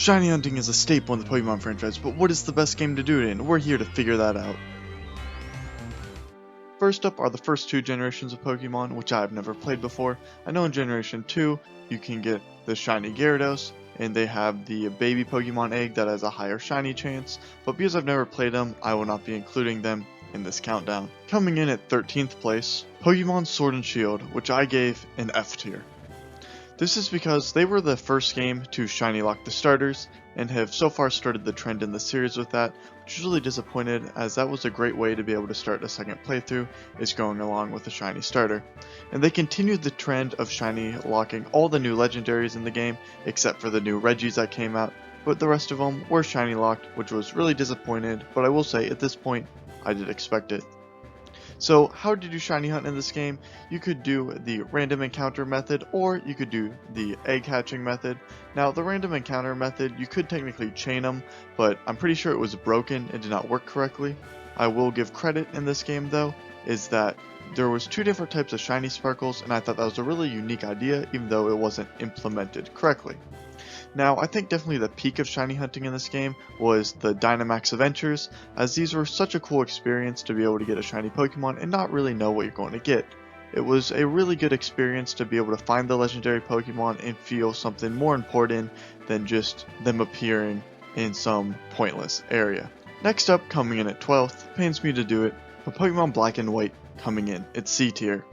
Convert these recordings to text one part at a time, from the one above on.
Shiny hunting is a staple in the Pokemon franchise, but what is the best game to do it in? We're here to figure that out. First up are the first two generations of Pokemon, which I have never played before. I know in Generation 2, you can get the Shiny Gyarados, and they have the baby Pokemon egg that has a higher Shiny chance, but because I've never played them, I will not be including them in this countdown. Coming in at 13th place, Pokemon Sword and Shield, which I gave an F tier. This is because they were the first game to Shiny Lock the starters, and have so far started the trend in the series with that, which is really disappointed as that was a great way to be able to start a second playthrough, is going along with a Shiny starter. And they continued the trend of Shiny locking all the new legendaries in the game, except for the new Regis that came out, but the rest of them were Shiny locked, which was really disappointed, but I will say at this point, I did expect it. So how did you Shiny hunt in this game? You could do the random encounter method, or you could do the egg hatching method. Now the random encounter method, you could technically chain them, but I'm pretty sure it was broken and did not work correctly. I will give credit in this game though, is that there was two different types of shiny sparkles, and I thought that was a really unique idea even though it wasn't implemented correctly. Now, I think definitely the peak of shiny hunting in this game was the Dynamax Adventures, as these were such a cool experience to be able to get a shiny Pokemon and not really know what you're going to get. It was a really good experience to be able to find the legendary Pokemon and feel something more important than just them appearing in some pointless area. Next up, coming in at 12th, pains me to do it, but Pokemon Black and White coming in at C tier.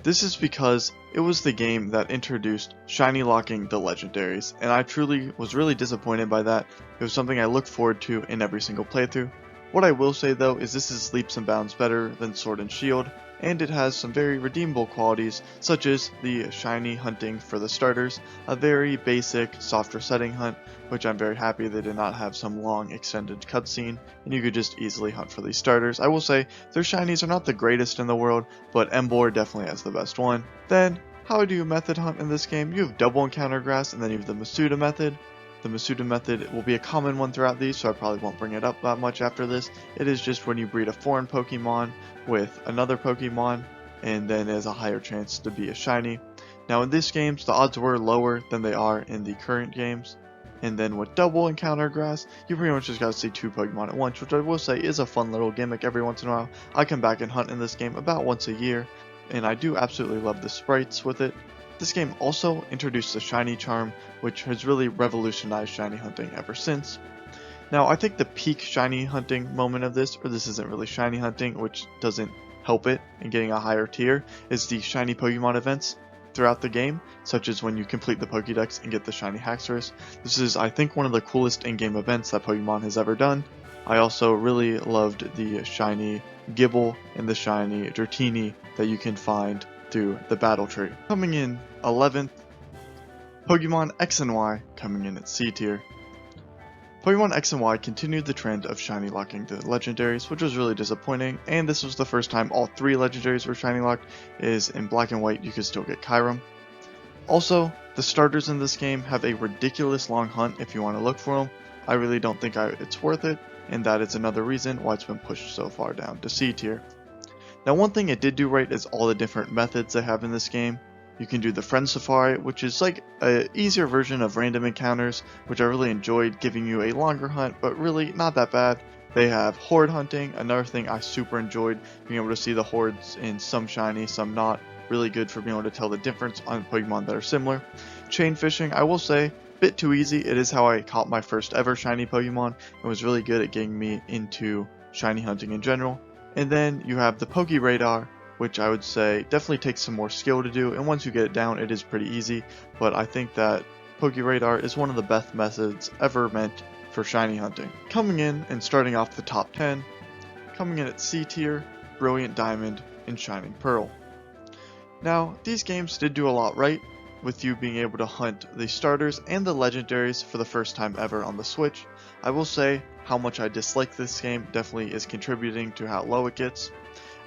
This is because it was the game that introduced Shiny locking the legendaries, and I truly was really disappointed by that. It was something I look forward to in every single playthrough. What I will say though is this is leaps and bounds better than Sword and Shield, and it has some very redeemable qualities, such as the Shiny hunting for the starters, a very basic, softer setting hunt, which I'm very happy they did not have some long extended cutscene, and you could just easily hunt for these starters. I will say, their Shinies are not the greatest in the world, but Emboar definitely has the best one. Then, how do you method hunt in this game? You have double encounter grass, and then you have the Masuda Method. The Masuda Method will be a common one throughout these, so I probably won't bring it up that much after this. It is just when you breed a foreign Pokemon with another Pokemon, and then it has a higher chance to be a Shiny. Now in these games, the odds were lower than they are in the current games. And then with double encounter grass, you pretty much just gotta see two Pokemon at once, which I will say is a fun little gimmick every once in a while. I come back and hunt in this game about once a year, and I do absolutely love the sprites with it. This game also introduced the Shiny Charm, which has really revolutionized Shiny hunting ever since. Now, I think the peak Shiny hunting moment of this, or this isn't really Shiny hunting, which doesn't help it in getting a higher tier, is the Shiny Pokemon events throughout the game, such as when you complete the Pokédex and get the Shiny Haxorus. This is, I think, one of the coolest in-game events that Pokemon has ever done. I also really loved the Shiny Gibble and the Shiny Dratini that you can find through the battle tree. Coming in 11th, Pokemon X and Y coming in at C tier. Pokemon X and Y continued the trend of Shiny locking the legendaries, which was really disappointing, and this was the first time all three legendaries were Shiny locked, is in Black and White you could still get Kyurem. Also, the starters in this game have a ridiculous long hunt if you want to look for them. I really don't think it's worth it, and that is another reason why it's been pushed so far down to C tier. Now one thing it did do right is all the different methods they have in this game. You can do the Friend Safari, which is like an easier version of random encounters, which I really enjoyed, giving you a longer hunt, but really not that bad. They have Horde hunting, another thing I super enjoyed, being able to see the hordes in some shiny, some not. Really good for being able to tell the difference on Pokemon that are similar. Chain fishing, I will say, bit too easy. It is how I caught my first ever shiny Pokemon, and was really good at getting me into shiny hunting in general. And then you have the PokéRadar, which I would say definitely takes some more skill to do, and once you get it down it is pretty easy, but I think that PokéRadar is one of the best methods ever meant for shiny hunting. Coming in and starting off the top 10, coming in at C tier, Brilliant Diamond and Shining Pearl. Now these games did do a lot right, with you being able to hunt the starters and the legendaries for the first time ever on the Switch. I will say how much I dislike this game definitely is contributing to how low it gets.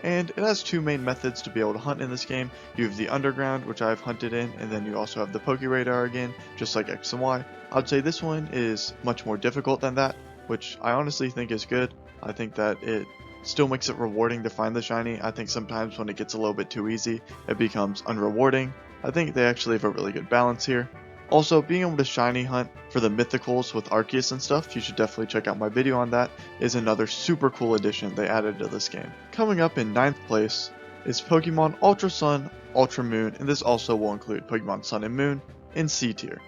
And it has two main methods to be able to hunt in this game. You have the Underground, which I've hunted in, and then you also have the PokéRadar again, just like X and Y. I would say this one is much more difficult than that, which I honestly think is good. I think that it still makes it rewarding to find the shiny. I think sometimes when it gets a little bit too easy, it becomes unrewarding. I think they actually have a really good balance here. Also, being able to shiny hunt for the mythicals with Arceus and stuff, you should definitely check out my video on that, is another super cool addition they added to this game. Coming up in 9th place is Pokemon Ultra Sun, Ultra Moon, and this also will include Pokemon Sun and Moon in C tier.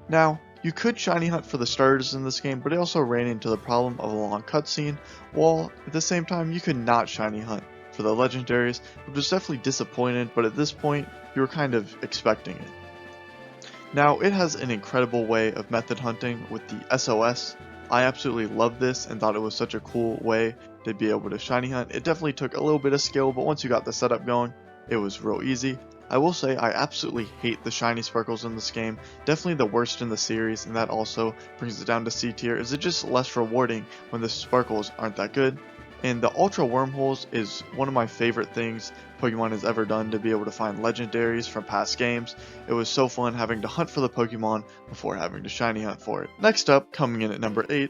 Now, you could shiny hunt for the starters in this game, but it also ran into the problem of a long cutscene, while at the same time you could not shiny hunt for the legendaries, which was definitely disappointed, but at this point you were kind of expecting it. Now, it has an incredible way of method hunting with the SOS. I absolutely loved this and thought it was such a cool way to be able to shiny hunt. It definitely took a little bit of skill, but once you got the setup going, it was real easy. I will say I absolutely hate the shiny sparkles in this game, definitely the worst in the series, and that also brings it down to C tier. Is it just less rewarding when the sparkles aren't that good? And the Ultra Wormholes is one of my favorite things Pokemon has ever done to be able to find legendaries from past games. It was so fun having to hunt for the Pokemon before having to shiny hunt for it. Next up, coming in at number 8,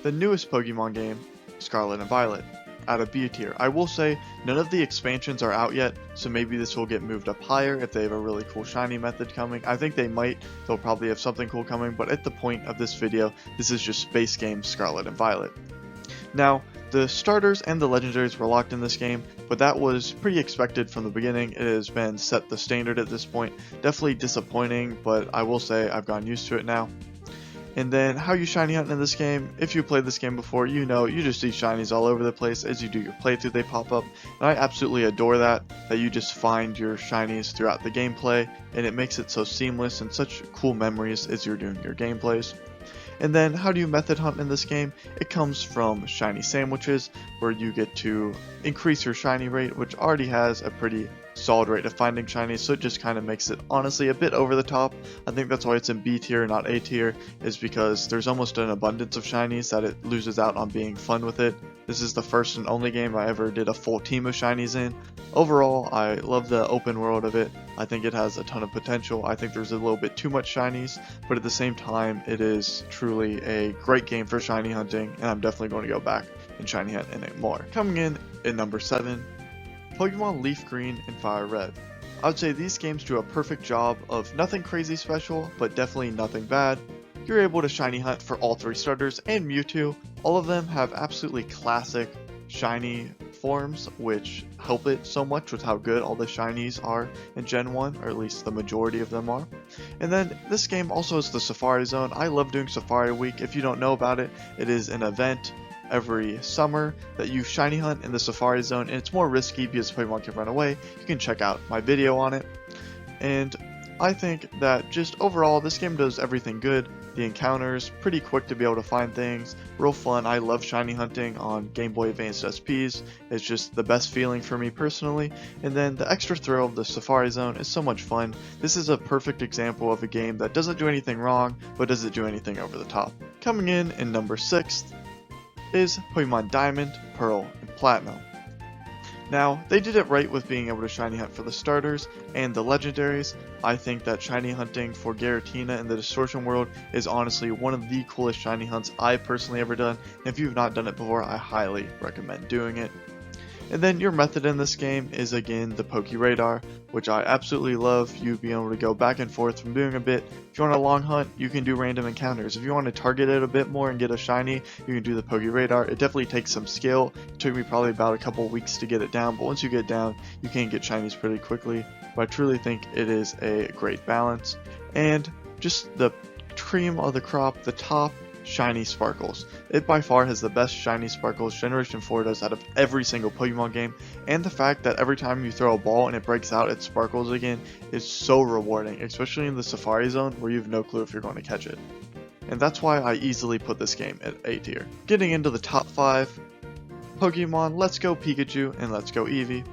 the newest Pokemon game, Scarlet and Violet, at a B tier. I will say none of the expansions are out yet, so maybe this will get moved up higher if they have a really cool shiny method coming. I think they might, they'll probably have something cool coming, but at the point of this video, this is just base game Scarlet and Violet. Now, the starters and the legendaries were locked in this game, but that was pretty expected from the beginning. It has been set the standard at this point. Definitely disappointing, but I will say I've gotten used to it now. And then how you shiny hunt in this game, if you played this game before, you know you just see shinies all over the place. As you do your playthrough, they pop up, and I absolutely adore that you just find your shinies throughout the gameplay, and it makes it so seamless and such cool memories as you're doing your gameplays. And then how do you method hunt in this game? It comes from shiny sandwiches, where you get to increase your shiny rate, which already has a pretty solid rate of finding shinies, so it just kind of makes it honestly a bit over the top. I think that's why it's in B tier, not A tier, is because there's almost an abundance of shinies that it loses out on being fun with it. This is the first and only game I ever did a full team of shinies in. Overall, I love the open world of it. I think it has a ton of potential. I think there's a little bit too much shinies, but at the same time, it is truly a great game for shiny hunting, and I'm definitely going to go back and shiny hunt in it more. Coming in at number 7, Pokemon Leaf Green and Fire Red. I would say these games do a perfect job of nothing crazy special, but definitely nothing bad. You're able to shiny hunt for all 3 starters and Mewtwo. All of them have absolutely classic shiny forms, which help it so much with how good all the shinies are in Gen 1, or at least the majority of them are. And then this game also has the Safari Zone. I love doing Safari Week. If you don't know about it, it is an event every summer that you shiny hunt in the Safari Zone, and it's more risky because Pokemon can run away. You can check out my video on it. And I think that just overall this game does everything good. The encounters, pretty quick to be able to find things, real fun. I love shiny hunting on Game Boy Advanced SPs. It's just the best feeling for me personally. And then the extra thrill of the Safari Zone is so much fun. This is a perfect example of a game that doesn't do anything wrong, but doesn't do anything over the top. Coming in number 6 is Pokemon Diamond, Pearl, and Platinum. Now, they did it right with being able to shiny hunt for the starters and the legendaries. I think that shiny hunting for Giratina in the Distortion world is honestly one of the coolest shiny hunts I've personally ever done. And if you've not done it before, I highly recommend doing it. And then your method in this game is again the PokéRadar, which I absolutely love. You being able to go back and forth from doing a bit. If you want a long hunt, you can do random encounters. If you want to target it a bit more and get a shiny, you can do the PokéRadar. It definitely takes some skill. It took me probably about a couple weeks to get it down, but once you get it down, you can get shinies pretty quickly. But I truly think it is a great balance. And just the cream of the crop, the top shiny sparkles. It by far has the best shiny sparkles Generation 4 does out of every single Pokemon game, and the fact that every time you throw a ball and it breaks out it sparkles again is so rewarding, especially in the Safari Zone where you have no clue if you're going to catch it. And that's why I easily put this game at A tier. Getting into the top 5, Pokemon Let's Go Pikachu and Let's Go Eevee.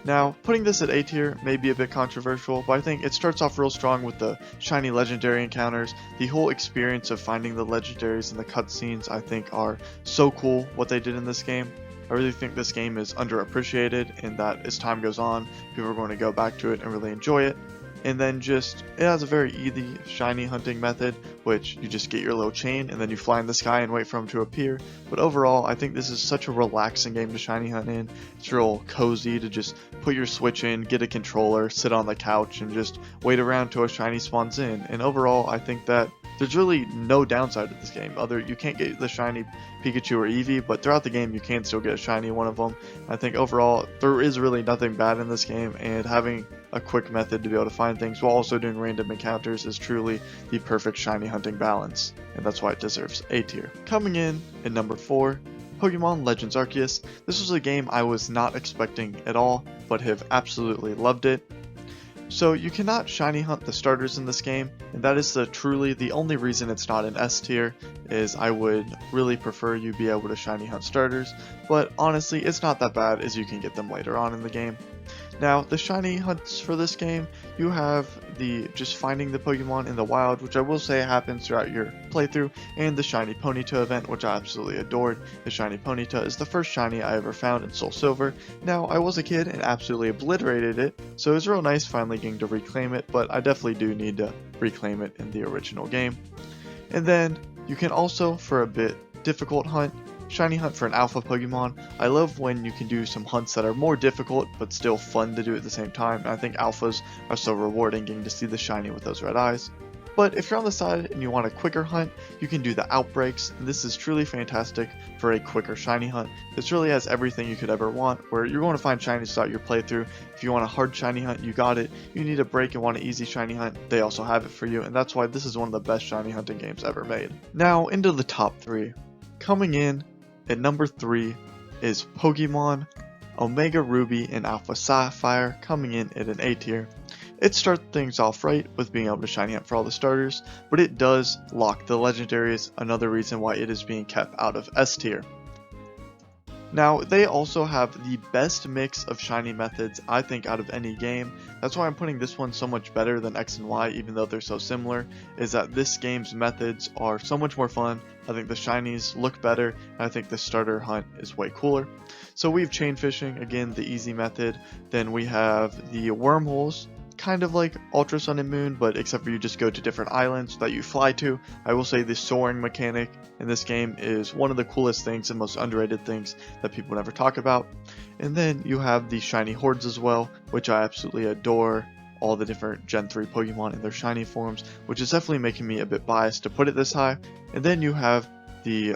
Now, putting this at A tier may be a bit controversial, but I think it starts off real strong with the shiny legendary encounters. The whole experience of finding the legendaries and the cutscenes I think are so cool what they did in this game. I really think this game is underappreciated and that as time goes on, people are going to go back to it and really enjoy it. And then it has a very easy shiny hunting method, which you just get your little chain and then you fly in the sky and wait for them to appear. But overall, I think this is such a relaxing game to shiny hunt in. It's real cozy to just put your Switch in, get a controller, sit on the couch, and just wait around till a shiny spawns in. And overall, I think that there's really no downside to this game. You can't get the shiny Pikachu or Eevee, but throughout the game you can still get a shiny one of them. I think overall there is really nothing bad in this game, and having a quick method to be able to find things while also doing random encounters is truly the perfect shiny hunting balance, and that's why it deserves A tier. Coming in at number 4, Pokemon Legends Arceus. This was a game I was not expecting at all, but have absolutely loved it. So you cannot shiny hunt the starters in this game, and that is truly the only reason it's not an S tier, is I would really prefer you be able to shiny hunt starters, but honestly it's not that bad as you can get them later on in the game. Now the shiny hunts for this game, you have just finding the Pokemon in the wild, which I will say happens throughout your playthrough, and the Shiny Ponyta event, which I absolutely adored. The Shiny Ponyta is the first shiny I ever found in Soul Silver. Now I was a kid and absolutely obliterated it, so it was real nice finally getting to reclaim it, but I definitely do need to reclaim it in the original game. And then you can also, for a bit difficult hunt, shiny hunt for an alpha Pokemon. I love when you can do some hunts that are more difficult but still fun to do at the same time, and I think alphas are so rewarding getting to see the shiny with those red eyes. But if you're on the side and you want a quicker hunt, you can do the outbreaks, and this is truly fantastic for a quicker shiny hunt. This really has everything you could ever want, where you're going to find shinies throughout your playthrough. If you want a hard shiny hunt, you got it. You need a break and want an easy shiny hunt, they also have it for you, and that's why this is one of the best shiny hunting games ever made. Now into the top 3. Coming in at number 3 is Pokemon Omega Ruby and Alpha Sapphire, coming in at an A tier. It starts things off right with being able to shiny hunt for all the starters, but it does lock the legendaries, another reason why it is being kept out of S tier. Now, they also have the best mix of shiny methods, I think, out of any game. That's why I'm putting this one so much better than X and Y, even though they're so similar, is that this game's methods are so much more fun. I think the shinies look better, and I think the starter hunt is way cooler. So we have chain fishing, again, the easy method. Then we have the wormholes, kind of like Ultra Sun and Moon, but except for you just go to different islands that you fly to. I will say the soaring mechanic in this game is one of the coolest things and most underrated things that people never talk about. And then you have the shiny hordes as well, which I absolutely adore. All the different Gen 3 Pokemon in their shiny forms, which is definitely making me a bit biased to put it this high. And then you have the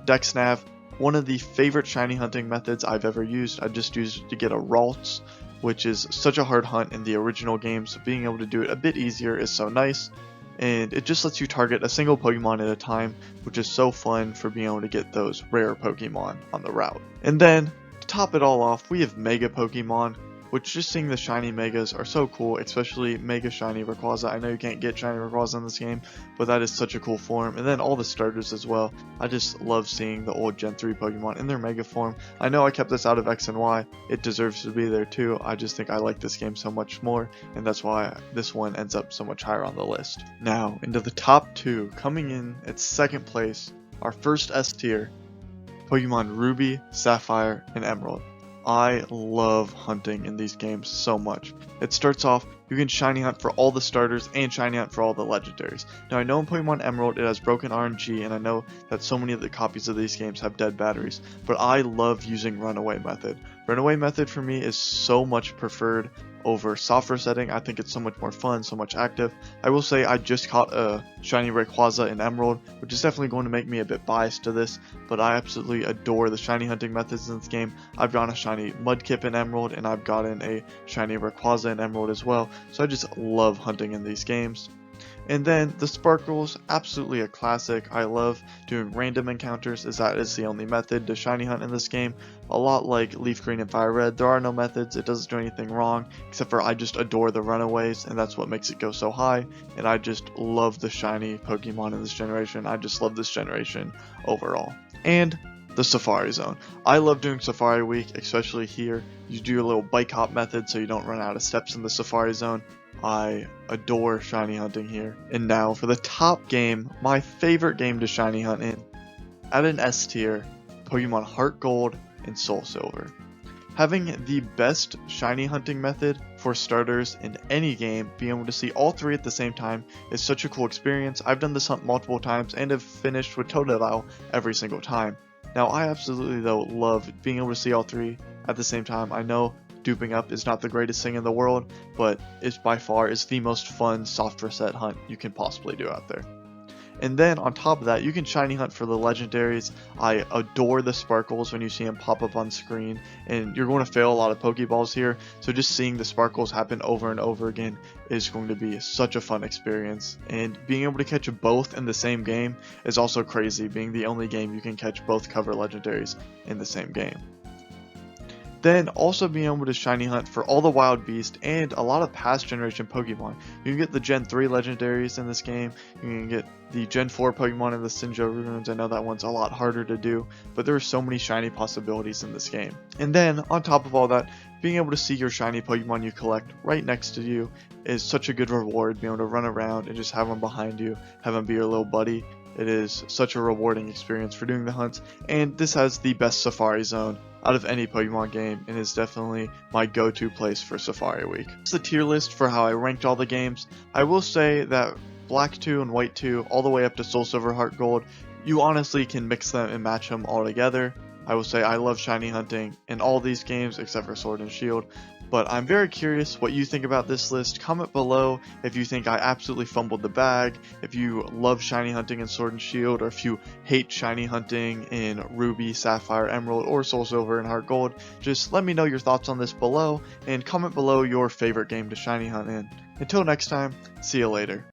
DexNav, one of the favorite shiny hunting methods I've ever used. I just used to get a Ralts, which is such a hard hunt in the original game, so being able to do it a bit easier is so nice. And it just lets you target a single Pokemon at a time, which is so fun for being able to get those rare Pokemon on the route. And then, to top it all off, we have Mega Pokemon, which just seeing the shiny Megas are so cool, especially Mega Shiny Rayquaza. I know you can't get Shiny Rayquaza in this game, but that is such a cool form. And then all the starters as well. I just love seeing the old Gen 3 Pokemon in their Mega form. I know I kept this out of X and Y. It deserves to be there too. I just think I like this game so much more, and that's why this one ends up so much higher on the list. Now, into the top 2, coming in at second place, our first S tier, Pokemon Ruby, Sapphire, and Emerald. I love hunting in these games so much. It starts off, you can shiny hunt for all the starters and shiny hunt for all the legendaries. Now I know in Pokemon Emerald it has broken RNG, and I know that so many of the copies of these games have dead batteries, but I love using Runaway Method. Runaway Method for me is so much preferred over soft resetting. I think it's so much more fun, so much active. I will say I just caught a shiny Rayquaza in Emerald, which is definitely going to make me a bit biased to this, but I absolutely adore the shiny hunting methods in this game. I've gotten a shiny Mudkip in Emerald, and I've gotten a shiny Rayquaza in Emerald as well, so I just love hunting in these games. And then the Sparkles, absolutely a classic. I love doing random encounters, as that is the only method to shiny hunt in this game. A lot like Leaf Green and Fire Red, there are no methods, it doesn't do anything wrong, except for I just adore the runaways, and that's what makes it go so high. And I just love the shiny Pokemon in this generation. I just love this generation overall. And the Safari Zone. I love doing Safari Week, especially here. You do a little bike hop method so you don't run out of steps in the Safari Zone. I adore shiny hunting here. And now for the top game, my favorite game to shiny hunt in, at an S tier, Pokemon Heart Gold and Soul Silver. Having the best shiny hunting method for starters in any game, being able to see all three at the same time is such a cool experience. I've done this hunt multiple times and have finished with Totodile every single time. Now I absolutely though love being able to see all three at the same time. I know duping up is not the greatest thing in the world, but it by far is the most fun soft reset hunt you can possibly do out there. And then on top of that, you can shiny hunt for the legendaries. I adore the sparkles when you see them pop up on screen, and you're going to fail a lot of Pokeballs here, so just seeing the sparkles happen over and over again is going to be such a fun experience. And being able to catch both in the same game is also crazy, being the only game you can catch both cover legendaries in the same game. Then also being able to shiny hunt for all the wild beasts and a lot of past generation Pokemon. You can get the Gen 3 legendaries in this game, you can get the Gen 4 Pokemon in the Sinjoh runes. I know that one's a lot harder to do, but there are so many shiny possibilities in this game. And then on top of all that, being able to see your shiny Pokemon you collect right next to you is such a good reward, being able to run around and just have them behind you, have them be your little buddy. It is such a rewarding experience for doing the hunt, and this has the best Safari Zone out of any Pokemon game and is definitely my go-to place for Safari Week. This is the tier list for how I ranked all the games. I will say that Black 2 and White 2 all the way up to Soul Silver Heart Gold, you honestly can mix them and match them all together. I will say I love shiny hunting in all these games except for Sword and Shield, but I'm very curious what you think about this list. Comment below if you think I absolutely fumbled the bag, if you love shiny hunting in Sword and Shield, or if you hate shiny hunting in Ruby, Sapphire, Emerald, or Soul Silver and Heart Gold. Just let me know your thoughts on this below, and comment below your favorite game to shiny hunt in. Until next time, see you later.